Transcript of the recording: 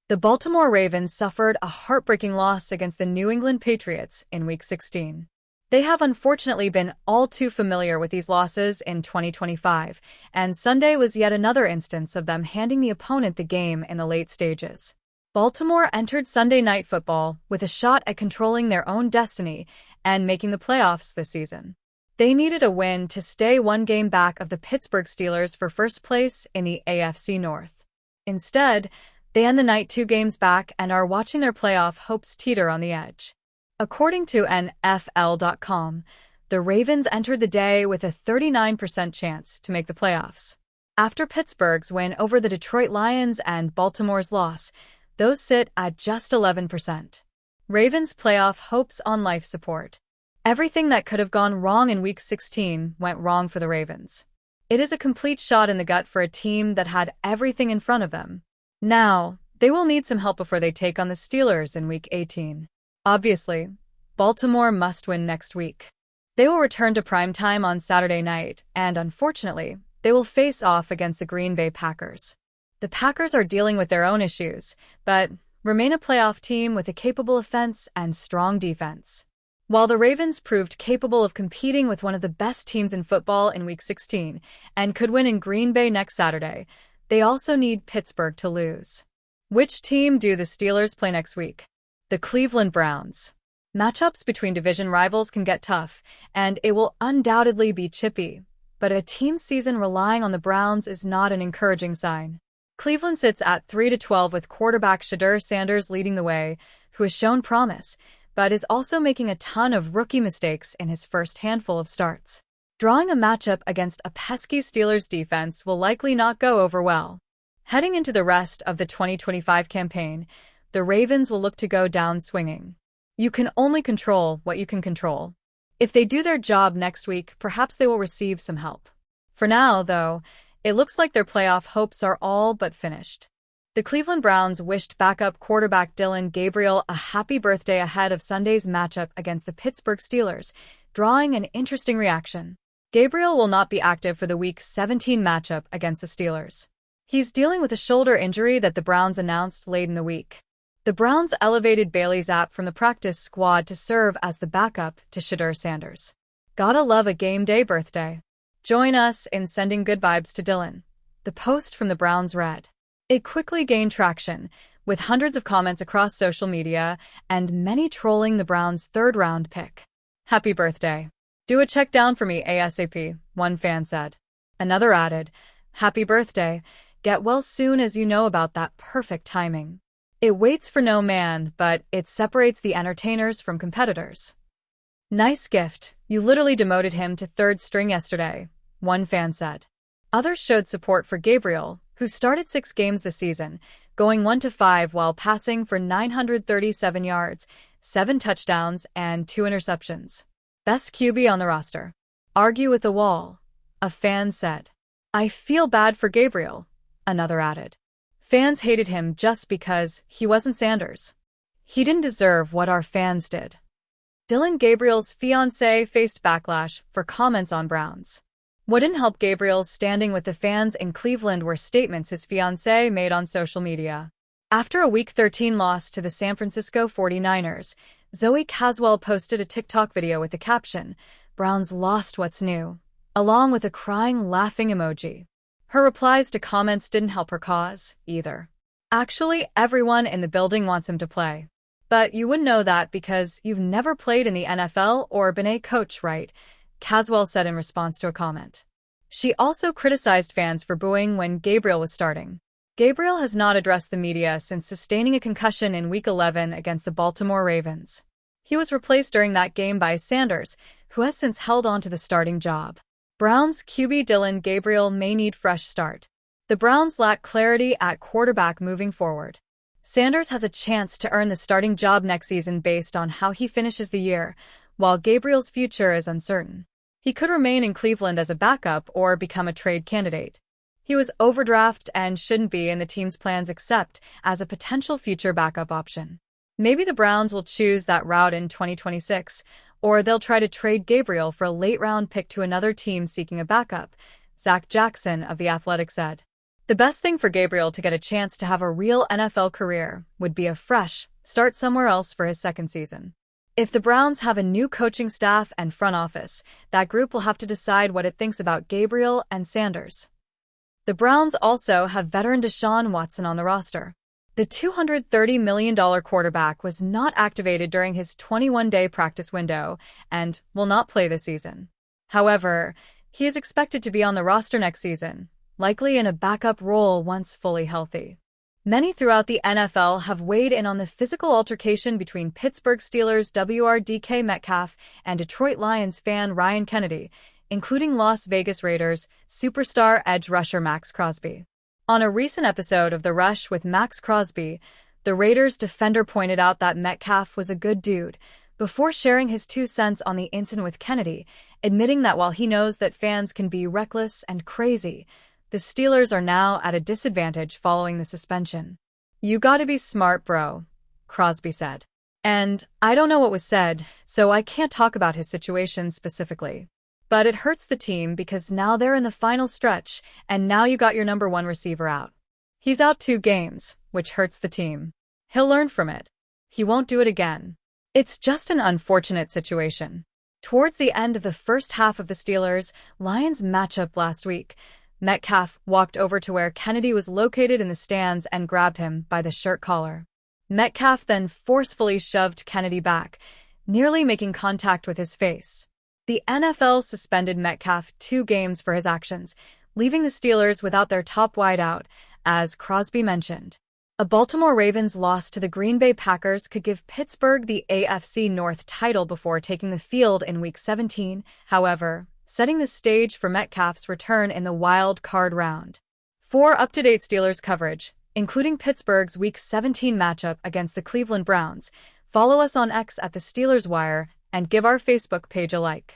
The Baltimore Ravens suffered a heartbreaking loss against the New England Patriots in Week 16. They have unfortunately been all too familiar with these losses in 2025, and Sunday was yet another instance of them handing the opponent the game in the late stages. Baltimore entered Sunday Night Football with a shot at controlling their own destiny and making the playoffs this season. They needed a win to stay one game back of the Pittsburgh Steelers for first place in the AFC North. Instead, they end the night 2 games back and are watching their playoff hopes teeter on the edge. According to NFL.com, the Ravens entered the day with a 39% chance to make the playoffs. After Pittsburgh's win over the Detroit Lions and Baltimore's loss, those sit at just 11%. Ravens' playoff hopes on life support. Everything that could have gone wrong in Week 16 went wrong for the Ravens. It is a complete shot in the gut for a team that had everything in front of them. Now, they will need some help before they take on the Steelers in Week 18. Obviously, Baltimore must win next week. They will return to primetime on Saturday night, and unfortunately, they will face off against the Green Bay Packers. The Packers are dealing with their own issues, but remain a playoff team with a capable offense and strong defense. While the Ravens proved capable of competing with one of the best teams in football in Week 16 and could win in Green Bay next Saturday, they also need Pittsburgh to lose. Which team do the Steelers play next week? The Cleveland Browns. Matchups between division rivals can get tough, and it will undoubtedly be chippy, but a team season relying on the Browns is not an encouraging sign. Cleveland sits at 3-12 with quarterback Shedeur Sanders leading the way, who has shown promise, but is also making a ton of rookie mistakes in his first handful of starts. Drawing a matchup against a pesky Steelers defense will likely not go over well. Heading into the rest of the 2025 campaign, the Ravens will look to go down swinging. You can only control what you can control. If they do their job next week, perhaps they will receive some help. For now, though, it looks like their playoff hopes are all but finished. The Cleveland Browns wished backup quarterback Dillon Gabriel a happy birthday ahead of Sunday's matchup against the Pittsburgh Steelers, drawing an interesting reaction. Gabriel will not be active for the Week 17 matchup against the Steelers. He's dealing with a shoulder injury that the Browns announced late in the week. The Browns elevated Bailey Zappe from the practice squad to serve as the backup to Shedeur Sanders. Gotta love a game day birthday. Join us in sending good vibes to Dillon. The post from the Browns read. It quickly gained traction, with hundreds of comments across social media and many trolling the Browns' third-round pick. Happy birthday. Do a check down for me ASAP, one fan said. Another added, happy birthday. Get well soon as you know about that perfect timing. It waits for no man, but it separates the entertainers from competitors. Nice gift. You literally demoted him to third string yesterday, one fan said. Others showed support for Gabriel, who started 6 games this season, going 1-5 while passing for 937 yards, 7 touchdowns, and 2 interceptions. Best QB on the roster. Argue with the wall, a fan said. I feel bad for Gabriel, another added. Fans hated him just because he wasn't Sanders. He didn't deserve what our fans did. Dillon Gabriel's fiancée faced backlash for comments on Browns. What didn't help Gabriel's standing with the fans in Cleveland were statements his fiancée made on social media. After a Week 13 loss to the San Francisco 49ers, Zoe Caswell posted a TikTok video with the caption, "Browns lost what's new," along with a crying, laughing emoji. Her replies to comments didn't help her cause, either. Actually, everyone in the building wants him to play. But you wouldn't know that because you've never played in the NFL or been a coach, right? Caswell said in response to a comment. She also criticized fans for booing when Gabriel was starting. Gabriel has not addressed the media since sustaining a concussion in Week 11 against the Baltimore Ravens. He was replaced during that game by Sanders, who has since held on to the starting job. Browns QB Dillon Gabriel may need fresh start. The Browns lack clarity at quarterback moving forward. Sanders has a chance to earn the starting job next season based on how he finishes the year, while Gabriel's future is uncertain. He could remain in Cleveland as a backup or become a trade candidate. He was overdrafted and shouldn't be in the team's plans except as a potential future backup option. Maybe the Browns will choose that route in 2026, or they'll try to trade Gabriel for a late-round pick to another team seeking a backup, Zach Jackson of The Athletic said. The best thing for Gabriel to get a chance to have a real NFL career would be a fresh start somewhere else for his second season. If the Browns have a new coaching staff and front office, that group will have to decide what it thinks about Gabriel and Sanders. The Browns also have veteran Deshaun Watson on the roster. The $230 million quarterback was not activated during his 21-day practice window and will not play this season. However, he is expected to be on the roster next season, likely in a backup role once fully healthy. Many throughout the NFL have weighed in on the physical altercation between Pittsburgh Steelers WR Metcalf and Detroit Lions fan Ryan Kennedy, including Las Vegas Raiders superstar edge rusher Max Crosby. On a recent episode of The Rush with Max Crosby, the Raiders defender pointed out that Metcalf was a good dude, before sharing his 2 cents on the incident with Kennedy, admitting that while he knows that fans can be reckless and crazy, the Steelers are now at a disadvantage following the suspension. "You gotta be smart, bro," Crosby said. "And I don't know what was said, so I can't talk about his situation specifically. But it hurts the team because now they're in the final stretch, and now you got your number 1 receiver out. He's out 2 games, which hurts the team. He'll learn from it. He won't do it again. It's just an unfortunate situation." Towards the end of the first half of the Steelers-Lions matchup last week, Metcalf walked over to where Kennedy was located in the stands and grabbed him by the shirt collar. Metcalf then forcefully shoved Kennedy back, nearly making contact with his face. The NFL suspended Metcalf 2 games for his actions, leaving the Steelers without their top wideout, as Crosby mentioned. A Baltimore Ravens loss to the Green Bay Packers could give Pittsburgh the AFC North title before taking the field in Week 17, however, setting the stage for Metcalf's return in the wild card round. For up-to-date Steelers coverage, including Pittsburgh's Week 17 matchup against the Cleveland Browns, follow us on X at the Steelers Wire and give our Facebook page a like.